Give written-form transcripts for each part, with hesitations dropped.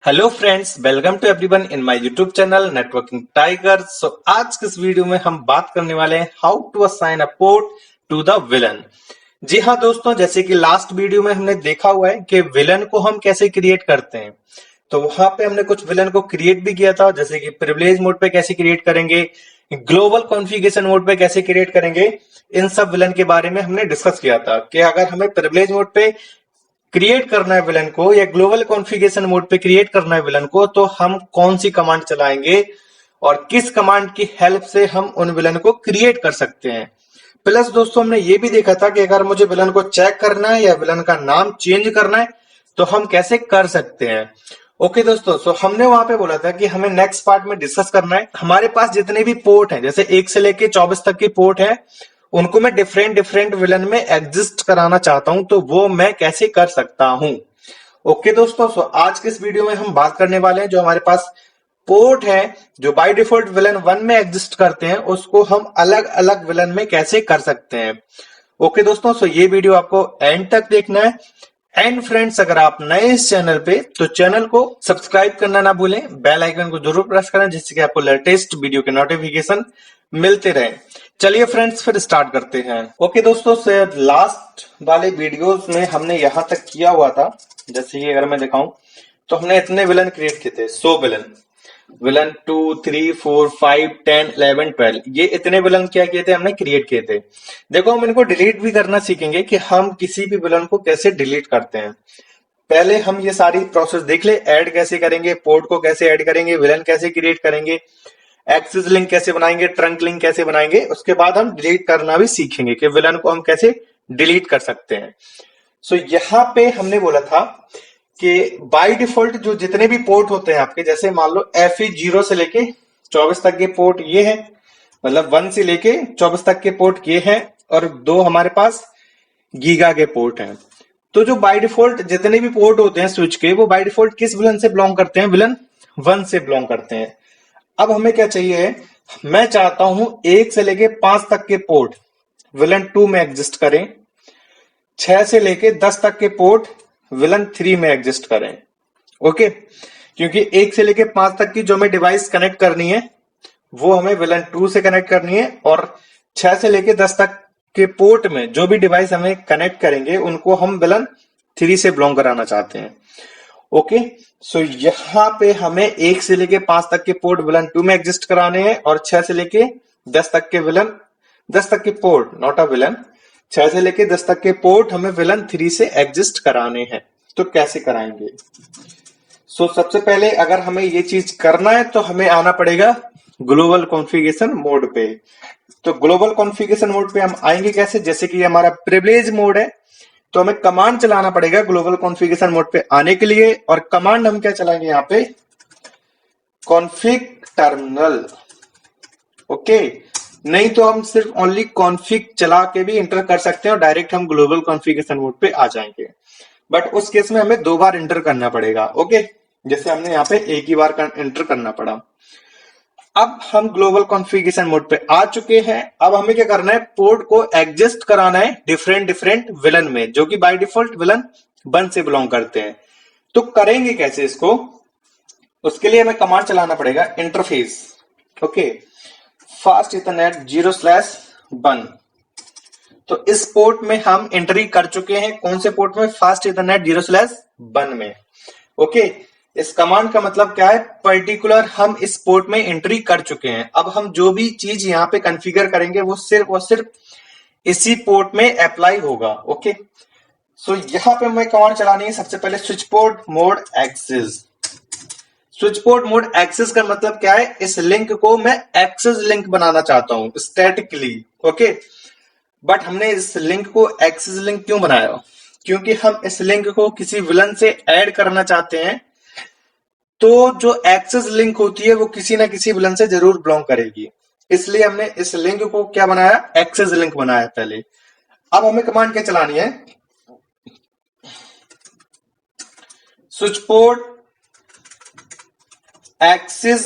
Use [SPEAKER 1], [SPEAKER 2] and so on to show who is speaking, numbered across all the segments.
[SPEAKER 1] Hello friends, welcome to everyone in my YouTube channel networking tiger. So आज के इस video में हम बात करने वाले हैं how to assign a port to the VLAN. जी हाँ दोस्तों, जैसे कि लास्ट वीडियो में हमने देखा हुआ है कि विलन को हम कैसे क्रिएट करते हैं। तो वहां पे हमने कुछ विलन को क्रिएट भी किया था, जैसे कि प्रिविलेज मोड पे कैसे क्रिएट करेंगे, ग्लोबल कॉन्फ़िगरेशन मोड पे कैसे क्रिएट करेंगे। इन सब विलन के बारे में हमने डिस्कस किया था कि अगर हमें प्रिविलेज मोड पे क्रिएट करना है विलन को या ग्लोबल कॉन्फ़िगरेशन मोड पे क्रिएट करना है विलन को, तो हम कौन सी कमांड चलाएंगे और किस कमांड की हेल्प से हम उन विलन को क्रिएट कर सकते हैं। प्लस दोस्तों, हमने ये भी देखा था कि अगर मुझे विलन को चेक करना है या विलन का नाम चेंज करना है तो हम कैसे कर सकते हैं। ओके दोस्तों, सो हमने वहां पे बोला था कि हमें नेक्स्ट पार्ट में डिस्कस करना है हमारे पास जितने भी पोर्ट हैं, जैसे 1 से लेके 24 तक के पोर्ट है, उनको मैं डिफरेंट डिफरेंट विलन में एग्जिस्ट कराना चाहता हूं, तो वो मैं कैसे कर सकता हूं। ओके दोस्तों, सो आज के इस वीडियो में हम बात करने वाले हैं जो हमारे पास पोर्ट है जो बाय डिफॉल्ट विलन 1 में एग्जिस्ट करते हैं, उसको हम अलग अलग विलन में कैसे कर सकते हैं। ओके दोस्तों, सो ये वीडियो आपको एंड तक देखना है। एंड फ्रेंड्स, अगर आप नए इस चैनल पे तो चैनल को सब्सक्राइब करना ना भूलें, बेल आइकन को जरूर प्रेस करें जिससे कि आपको लेटेस्ट वीडियो के नोटिफिकेशन मिलते रहे। चलिए फ्रेंड्स, फिर स्टार्ट करते हैं। ओके दोस्तों, से लास्ट वाले वीडियोस में हमने यहां तक किया हुआ था, जैसे कि अगर मैं दिखाऊं तो हमने इतने विलन क्रिएट किए थे, 100 विलन। विलन 2, 3, 4, 5, 10, 11, 12, ये इतने विलन क्या किए थे, हमने क्रिएट किए थे। देखो, हम इनको डिलीट भी करना सीखेंगे कि हम किसी भी विलन को कैसे डिलीट करते हैं। पहले हम ये सारी प्रोसेस देख ले, ऐड कैसे करेंगे, पोर्ट को कैसे ऐड करेंगे, विलन कैसे क्रिएट करेंगे, एक्सेस लिंक कैसे बनाएंगे, ट्रंक लिंक कैसे बनाएंगे। उसके बाद हम डिलीट करना भी सीखेंगे कि विलन को हम कैसे डिलीट कर सकते हैं। सो यहाँ पे हमने बोला था कि बाय डिफॉल्ट जो जितने भी पोर्ट होते हैं आपके, जैसे मान लो FE 0 से लेके 24 तक के पोर्ट ये है, मतलब 1 से लेके 24 तक के पोर्ट ये है, और 2 हमारे पास गीगा के पोर्ट हैं। तो जो बाय डिफॉल्ट जितने भी पोर्ट होते हैं स्विच के, वो बाय डिफॉल्ट किस विलन से बिलोंग करते हैं, विलन 1 से बिलोंग करते हैं। अब हमें क्या चाहिए, मैं चाहता हूं 1 से लेके 5 तक के पोर्ट विलन 2 में एग्जिस्ट करें, 6 से लेके 10 तक के पोर्ट विलन 3 में एग्जिस्ट करें। ओके, क्योंकि 1 से लेके 5 तक की जो हमें डिवाइस कनेक्ट करनी है वो हमें विलन 2 से कनेक्ट करनी है, और 6 से लेके 10 तक के पोर्ट में जो भी डिवाइस हमें कनेक्ट करेंगे उनको हम विलन 3 से बिलोंग कराना चाहते हैं। ओके, सो यहां पे हमें 1 से लेके 5 तक के पोर्ट विलन 2 में एग्जिस्ट कराने हैं, और 6 से लेके 10 तक के विलन 10 तक के पोर्ट, नॉट अ विलन, 6 से लेके 10 तक के पोर्ट हमें विलन 3 से एग्जिस्ट कराने हैं। तो कैसे कराएंगे? सबसे पहले अगर हमें ये चीज करना है तो हमें आना पड़ेगा ग्लोबल कॉन्फ़िगरेशन मोड पे। तो ग्लोबल कॉन्फ़िगरेशन मोड पे हम आएंगे कैसे, जैसे कि हमारा प्रिविलेज मोड है तो हमें कमांड चलाना पड़ेगा ग्लोबल कॉन्फ़िगरेशन मोड पे आने के लिए। और कमांड हम क्या चलाएंगे यहाँ पे, कॉन्फ़िग टर्मिनल। ओके, नहीं तो हम सिर्फ ओनली कॉन्फ़िग चला के भी इंटर कर सकते हैं और डायरेक्ट हम ग्लोबल कॉन्फ़िगरेशन मोड पे आ जाएंगे, बट उस केस में हमें 2 बार इंटर करना पड़ेगा। ओके, जैसे हमने यहाँ पे एक ही बार इंटर करना पड़ा। अब हम ग्लोबल कॉन्फ़िगरेशन मोड पे आ चुके हैं। अब हमें क्या करना है, पोर्ट को एडजस्ट कराना है डिफरेंट डिफरेंट विलन में, जो कि बाय डिफॉल्ट विलन 1 से बिलोंग करते हैं। तो करेंगे कैसे इसको, उसके लिए हमें कमांड चलाना पड़ेगा इंटरफेस। Okay, fast Ethernet 0/1। तो इस पोर्ट में हम एंट्री कर चुके हैं, कौन से पोर्ट में, फास्ट इथरनेट 0/1 में। ओके, इस कमांड का मतलब क्या है, पर्टिकुलर हम इस पोर्ट में एंट्री कर चुके हैं। अब हम जो भी चीज यहाँ पे कॉन्फ़िगर करेंगे वो सिर्फ और सिर्फ इसी पोर्ट में अप्लाई होगा। ओके, सो यहाँ पे हमें कमांड चलानी है सबसे पहले switch port mode access. Switch port mode access का मतलब क्या है, इस लिंक को मैं एक्सेस लिंक बनाना चाहता हूं स्टैटिकली। ओके, बट हमने इस लिंक को एक्सेस लिंक क्यों बनाया, क्योंकि हम इस लिंक को किसी विलन से ऐड करना चाहते हैं। तो जो एक्सेस लिंक होती है वो किसी ना किसी विलन से जरूर बिलोंग करेगी, इसलिए हमने इस लिंक को क्या बनाया, एक्सेस लिंक बनाया पहले। अब हमें कमांड क्या चलानी है, स्विच पोर्ट एक्सेस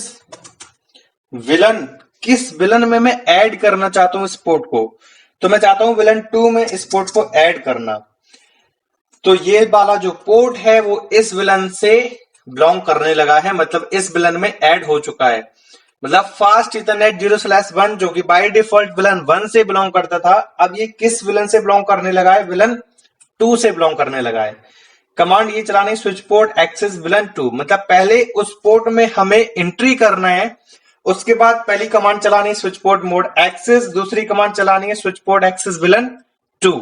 [SPEAKER 1] विलन। किस विलन में मैं ऐड करना चाहता हूं इस पोर्ट को, तो मैं चाहता हूं विलन 2 में इस पोर्ट को ऐड करना। तो ये वाला जो पोर्ट है वो इस विलन से बिलोंग करने लगा है, मतलब इस विलन में ऐड हो चुका है। मतलब फास्ट इथरनेट 0/1 जो कि बाय डिफॉल्ट विलन 1 से बिलोंग करता था, अब ये किस विलन से बिलोंग करने लगा है? विलन 2 से बिलोंग करने लगा है। कमांड ये चलानी स्विच पोर्ट एक्सेस विलन 2, मतलब पहले उस पोर्ट में हमें एंट्री करना है, उसके बाद पहली कमांड चलानी स्विच पोर्ट मोड एक्सेस, दूसरी कमांड चलानी है स्विच पोर्ट एक्सेस विलन 2।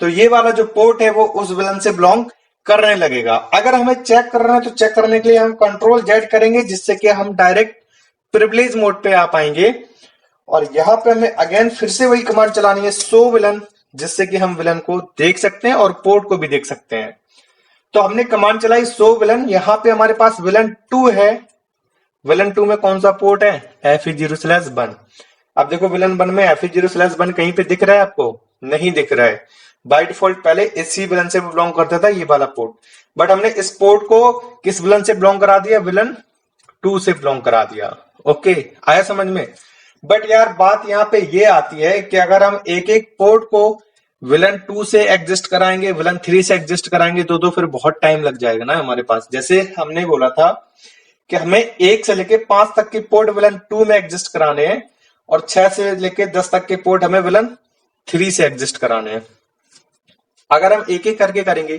[SPEAKER 1] तो ये वाला जो पोर्ट है वो उस विलन से बिलोंग करने लगेगा। अगर हमें चेक करना है तो चेक करने के लिए हम कंट्रोल जेड करेंगे, जिससे कि हम डायरेक्ट प्रिविलेज मोड पे आ पाएंगे। और यहां पे हमें अगेन फिर से वही कमांड चलानी है शो विलन, जिससे कि हम विलन को देख सकते हैं और पोर्ट को भी देख सकते हैं। तो हमने कमांड चलाई शो विलन, यहां पे हमारे पास विलन 2 है। विलन 2 में कौन सा पोर्ट है? FE0/1। अब देखो विलन 1 में FE0/1 कहीं पे दिख रहा है आपको? नहीं दिख रहा है। बाय डिफॉल्ट पहले इसी विलन से बिलोंग करता था ये वाला पोर्ट, बट हमने इस पोर्ट को किस विलन से बिलोंग करा दिया? विलन 2 से बिलोंग करा दिया। ओके, आया समझ में? बट यार बात यहाँ पे ये आती है कि अगर हम एक एक पोर्ट को विलन 2 से एग्जिस्ट कराएंगे, विलन 3 से एग्जिस्ट कराएंगे, तो फिर बहुत टाइम लग जाएगा ना हमारे पास। जैसे हमने बोला था कि हमें 1 से लेके 5 तक के पोर्ट विलन 2 में एग्जिस्ट कराने हैं और 6 से लेके 10 तक के पोर्ट हमें विलन 3 से एग्जिस्ट कराने हैं। अगर हम एक एक करके करेंगे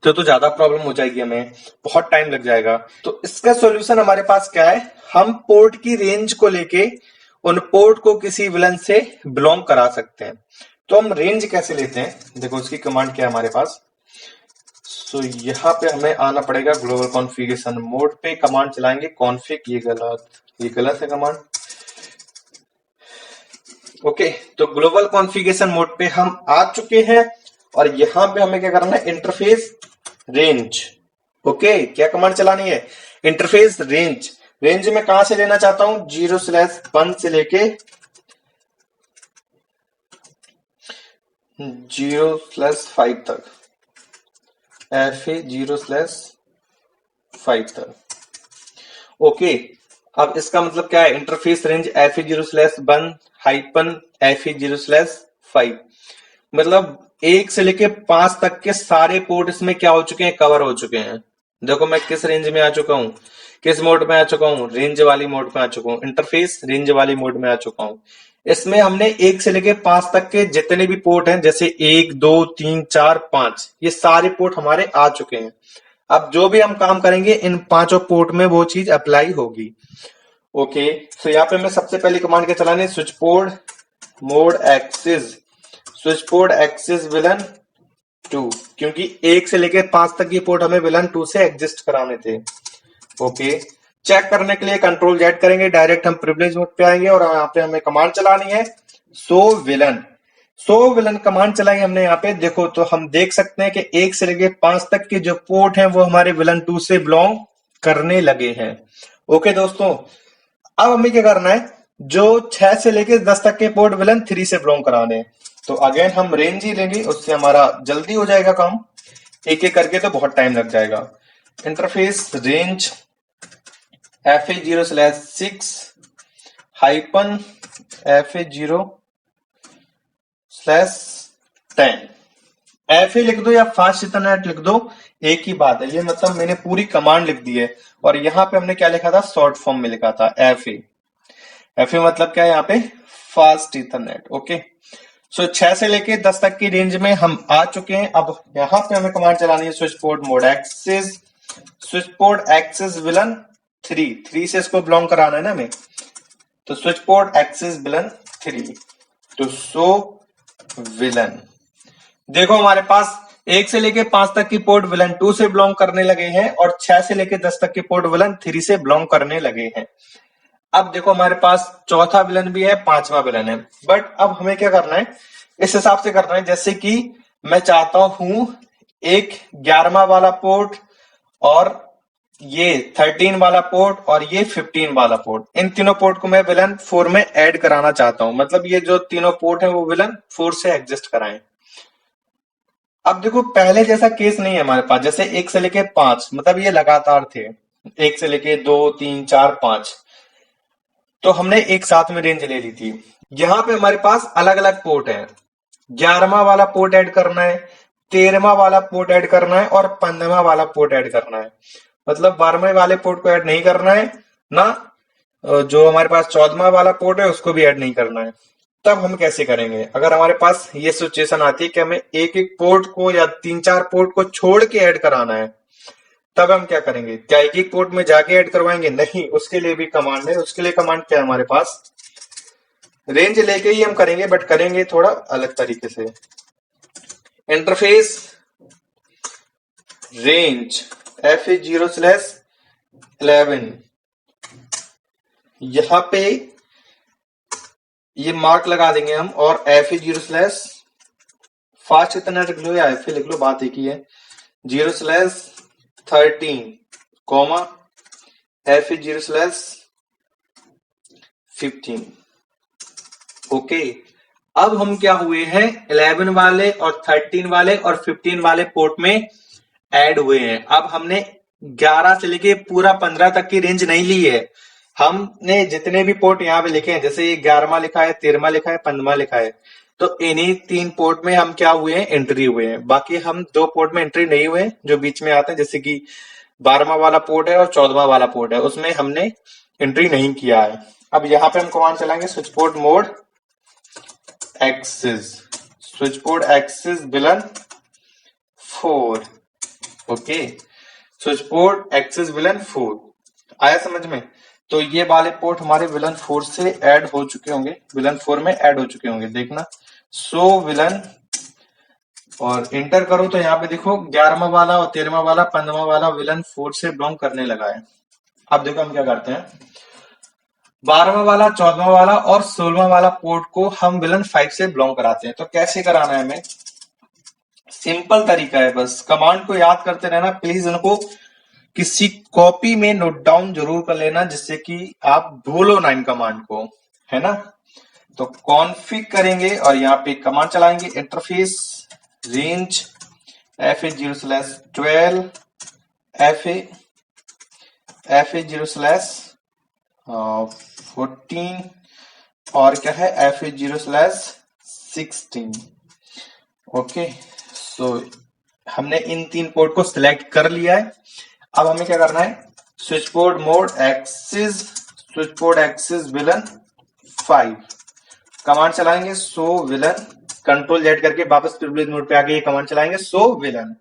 [SPEAKER 1] तो ज्यादा प्रॉब्लम हो जाएगी, हमें बहुत टाइम लग जाएगा। तो इसका सॉल्यूशन हमारे पास क्या है? हम पोर्ट की रेंज को लेके उन पोर्ट को किसी विलन से बिलोंग करा सकते हैं। तो हम रेंज कैसे लेते हैं? देखो उसकी कमांड क्या है हमारे पास। सो यहाँ पे हमें आना पड़ेगा ग्लोबल कॉन्फ़िगरेशन मोड पे, कमांड चलाएंगे कॉन्फ़िग, ये गलत है कमांड। ओके, तो ग्लोबल कॉन्फ़िगरेशन मोड पे हम आ चुके हैं और यहां पे हमें क्या करना है? Interface range. ओके, क्या कमांड चलानी है? Interface range. रेंज में कहां से लेना चाहता हूं? 0/1 से लेके 0/5 तक, FE0/5 तक। ओके, अब इसका मतलब क्या है? इंटरफेस रेंज FE0/1 FE0/5, मतलब 1 से लेके 5 तक के सारे पोर्ट इसमें क्या हो चुके हैं? कवर हो चुके हैं। देखो मैं किस रेंज में आ चुका हूं, किस मोड में आ चुका हूं? रेंज वाली मोड में आ चुका हूं, इंटरफेस रेंज वाली मोड में आ चुका हूं। इसमें हमने 1 से लेके 5 तक के जितने भी पोर्ट हैं, जैसे 1 2 3 4 5, ये सारे पोर्ट हमारे आ चुके हैं। अब जो भी हम काम करेंगे इन पांचों पोर्ट में वो चीज अप्लाई होगी। ओके, तो यहाँ पे मैं सबसे पहली कमांड क्या चलानी? Switch port mode access, switch port access VLAN 2, क्योंकि 1 से लेकर 5 तक की पोर्ट हमें विलन 2 से एग्जिस्ट कराने थे। ओके, चेक करने के लिए कंट्रोल जेड करेंगे, डायरेक्ट हम प्रिविलेज मोड पे आएंगे और यहाँ पे हमें कमांड चलानी है show villain. Show villain command चलाई हमने यहाँ पे, देखो तो हम देख सकते हैं कि 1 से लेकर 5 तक के जो पोर्ट हैं वो हमारे विलन 2 से बिलोंग करने लगे हैं। ओके दोस्तों, अब हमें क्या करना है? जो 6 से लेकर 10 तक के पोर्ट विलन 3 से बिलोंग कराने हैं, तो अगेन हम रेंज ही लेंगे, उससे हमारा जल्दी हो जाएगा काम। एक एक करके तो बहुत टाइम लग जाएगा। Interface range FE0/6 FE0/10, FE लिख दो या फास्ट इथरनेट लिख दो, एक ही बात है। ये मतलब मैंने पूरी कमांड लिख दी है और यहाँ पे हमने क्या लिखा था? शॉर्ट फॉर्म में लिखा था FE। FE मतलब क्या है यहाँ पे? Fast Ethernet. ओके, सो 6 से लेके 10 तक की रेंज में हम आ चुके हैं। अब यहाँ पे हमें कमांड चलानी है switch port mode access, switch port access VLAN 3 से इसको बिलोंग कराना है ना हमें, तो स्विच पोर्ट एक्सेस विलन 3 तो शो विलन। देखो हमारे पास 1 से लेके 5 तक की पोर्ट विलन 2 से बिलोंग करने लगे हैं और 6 से लेके 10 तक की पोर्ट विलन 3 से बिलोंग करने लगे हैं। अब देखो हमारे पास चौथा विलन भी है, पांचवा विलन है, बट अब हमें क्या करना है? इस हिसाब से करना है जैसे कि मैं चाहता हूं एक 11वां वाला पोर्ट और ये 13 वाला पोर्ट और ये 15 वाला पोर्ट, इन तीनों पोर्ट को मैं विलन 4 में ऐड कराना चाहता हूं। मतलब ये जो तीनों पोर्ट है वो विलन 4 से एग्जिस्ट कराएं। अब देखो पहले जैसा केस नहीं है हमारे पास, जैसे 1 से लेके 5, मतलब ये लगातार थे, 1 से लेके 2 3 4 5, तो हमने एक साथ में रेंज ले ली थी। यहां पे हमारे पास अलग अलग पोर्ट है, 11वां वाला पोर्ट ऐड करना है, 13वां वाला पोर्ट ऐड करना है और 15वां वाला पोर्ट ऐड करना है। मतलब 12वें वाले पोर्ट को ऐड नहीं करना है ना, जो हमारे पास 14वां वाला पोर्ट है उसको भी ऐड नहीं करना है। तब हम कैसे करेंगे, अगर हमारे पास ये सिचुएशन आती है कि हमें एक एक पोर्ट को या 3-4 पोर्ट को छोड़ के ऐड कराना है, तब हम क्या करेंगे? क्या एक एक पोर्ट में जाके ऐड करवाएंगे? नहीं, उसके लिए भी कमांड है। उसके लिए कमांड क्या है हमारे पास? रेंज लेके ही हम करेंगे, बट करेंगे थोड़ा अलग तरीके से। इंटरफेस रेंज FA0/11, यहां पे ये मार्क लगा देंगे हम, और FA0/ फास्ट इतना लिख लो या FA लिख लो, बात एक ही है। 0/13 कॉमा FA0/15। ओके, अब हम क्या हुए हैं, 11 वाले और 13 वाले और 15 वाले पोर्ट में ऐड हुए हैं। अब हमने 11 से लेके पूरा 15 तक की रेंज नहीं ली है। हमने जितने भी पोर्ट यहाँ पे लिखे हैं, जैसे ये 11वां लिखा है, 13वां लिखा है, 15वां लिखा है, तो इन्हीं 3 पोर्ट में हम क्या हुए हैं, एंट्री हुए हैं। बाकी हम 2 पोर्ट में एंट्री नहीं हुए जो बीच में आते हैं, जैसे कि 12वां वाला पोर्ट है और 14वां वाला पोर्ट है, उसमें हमने एंट्री नहीं किया है। अब यहाँ पे हम कमांड चलाएंगे switch port mode axis, switch port axis villain 4। Okay, switch port axis villain 4 आया समझ में? तो ये वाले पोर्ट हमारे विलन 4 से ऐड हो चुके होंगे, विलन 4 में ऐड हो चुके होंगे, देखना। सो विलन, और इंटर करो तो यहाँ पे देखो 11वां वाला और 13वां वाला 15वां वाला विलन 4 से बिलोंग करने लगा है। अब देखो हम क्या करते हैं, 12वां वाला, 14वां वाला और 16वां वाला पोर्ट को हम विलन 5 से बिलोंग कराते हैं। तो कैसे कराना है हमें? सिंपल तरीका है, बस कमांड को याद करते रहना। प्लीज इनको किसी कॉपी में नोट डाउन जरूर कर लेना, जिससे कि आप भूलो ना इन कमांड को, है ना। तो कॉन्फ़िग करेंगे और यहाँ पे कमांड चलाएंगे, इंटरफेस रेंज FA0/12 FA0/14 और क्या है FA0/16। ओके, सो हमने इन 3 पोर्ट को सिलेक्ट कर लिया है। अब हमें क्या करना है, switch port mode axis, switch port axis villain 5 command चलाएंगे, सो विलन, कंट्रोल Z करके वापस प्रिविलेज मोड पे आके ये कमांड चलाएंगे, सो विलन।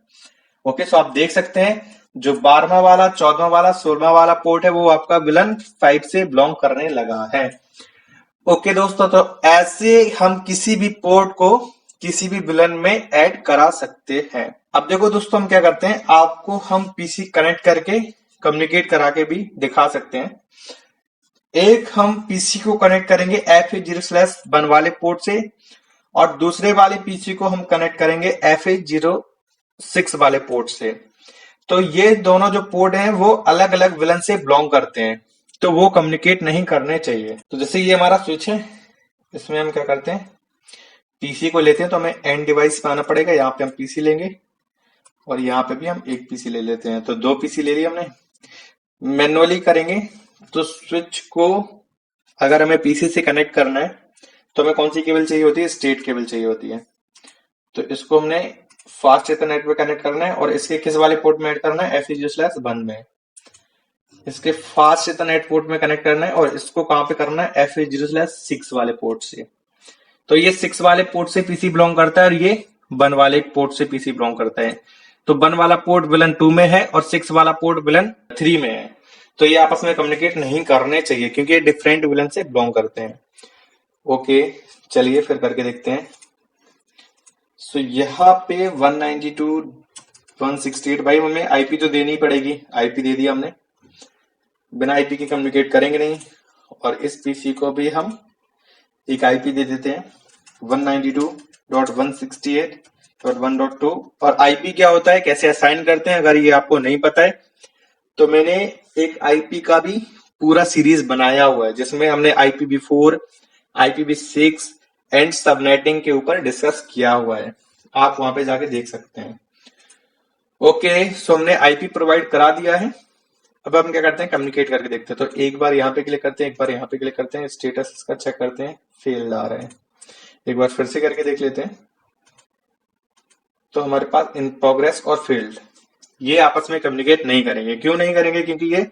[SPEAKER 1] ओके, सो आप देख सकते हैं जो 12वां वाला, 14वां वाला, 16वां वाला पोर्ट है वो आपका विलन 5 से बिलोंग करने लगा है। ओके दोस्तों, तो ऐसे हम किसी भी पोर्ट को किसी भी विलन में ऐड करा सकते हैं। अब देखो दोस्तों, हम क्या करते हैं, आपको हम पीसी कनेक्ट करके कम्युनिकेट करा के भी दिखा सकते हैं। एक हम पीसी को कनेक्ट करेंगे FA0/1 वाले पोर्ट से, और दूसरे वाले पीसी को हम कनेक्ट करेंगे FA06 वाले पोर्ट से। तो ये दोनों जो पोर्ट हैं वो अलग अलग विलन से बिलोंग करते हैं, तो वो कम्युनिकेट नहीं करने चाहिए। तो जैसे ये हमारा स्विच है, इसमें हम क्या करते हैं, पीसी को लेते हैं, तो हमें एंड डिवाइस पे आना पड़ेगा। यहाँ पे हम पीसी लेंगे और यहाँ पे भी हम एक पीसी ले लेते हैं, तो 2 पीसी ले लिया हमने। मैनुअली करेंगे तो स्विच को अगर हमें पीसी से कनेक्ट करना है तो हमें कौन सी केबल चाहिए होती है, स्टेट केबल चाहिए होती है। तो इसको हमने फास्ट इथरनेट पे कनेक्ट करना है, और इसके किस वाले पोर्ट में ऐड करना है, FA0/1 में। इसके फास्ट इथरनेट पोर्ट में कनेक्ट करना है, और इसको कहां पे करना है, FA0/6 वाले पोर्ट से। तो ये 6 वाले पोर्ट से पीसी बिलोंग करता है, और ये 1 वाले पोर्ट से पीसी बिलोंग करता है। तो 1 वाला पोर्ट विलन 2 में है और 6 वाला पोर्ट विलन 3 में है। तो ये आपस में कम्युनिकेट नहीं करने चाहिए, क्योंकि ये डिफरेंट विलन से बिलोंग करते हैं। ओके, चलिए फिर करके देखते हैं। सो यहाँ पे 192.168, भाई हमें आईपी तो देनी ही पड़ेगी। आईपी दे दिया हमने, बिना आईपी के कम्युनिकेट करेंगे नहीं। और इस पीसी को भी हम एक आईपी दे देते हैं, 192.168.1.2। और आईपी क्या होता है, कैसे असाइन करते हैं, अगर ये आपको नहीं पता है तो मैंने एक आईपी का भी पूरा सीरीज बनाया हुआ है, जिसमें हमने IPv4, IPv6 एंड सबनेटिंग के ऊपर डिस्कस किया हुआ है। आप वहां पे जाके देख सकते हैं। ओके, सो हमने आईपी प्रोवाइड करा दिया है। अब हम क्या करते हैं, कम्युनिकेट करके देखते हैं। तो एक बार यहाँ पे क्लिक करते हैं, एक बार यहाँ पे क्लिक करते हैं, स्टेटस इसका चेक करते हैं, फेल आ रहा है। एक बार फिर से करके देख लेते हैं। तो हमारे पास इन प्रोग्रेस और फेल्ड ये आपस में कम्युनिकेट नहीं करेंगे। क्यों नहीं करेंगे? क्योंकि ये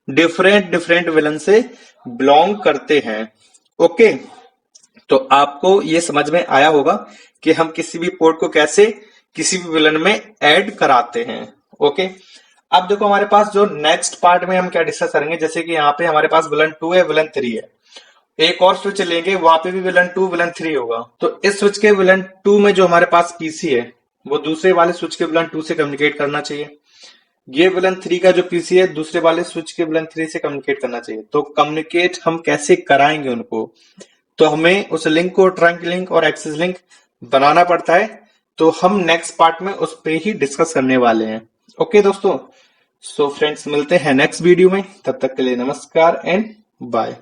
[SPEAKER 1] डिफरेंट डिफरेंट विलन से बिलोंग करते हैं। ओके, तो आपको ये समझ में आया होगा कि हम किसी भी पोर्ट को कैसे किसी भी विलन में ऐड कराते हैं। ओके, अब देखो हमारे पास जो नेक्स्ट पार्ट में हम क्या डिस्कस करेंगे, जैसे कि यहाँ पे हमारे पास विलन 2 है, विलन 3 है, एक और स्विच लेंगे, वहां पे भी विलन 2 विलन 3 होगा। तो इस स्विच के विलन 2 में जो हमारे पास पीसी है वो दूसरे वाले स्विच के विलन 2 से कम्युनिकेट करना चाहिए। ये विलन 3 का जो पीसी है दूसरे वाले स्विच के विलन 3 से कम्युनिकेट करना चाहिए। तो कम्युनिकेट हम कैसे कराएंगे उनको? तो हमें उस लिंक को ट्रंक लिंक और एक्सेस लिंक बनाना पड़ता है। तो हम नेक्स्ट पार्ट में उस पे ही डिस्कस करने वाले हैं। ओके दोस्तों, सो फ्रेंड्स मिलते हैं नेक्स्ट वीडियो में, तब तक के लिए नमस्कार एंड बाय।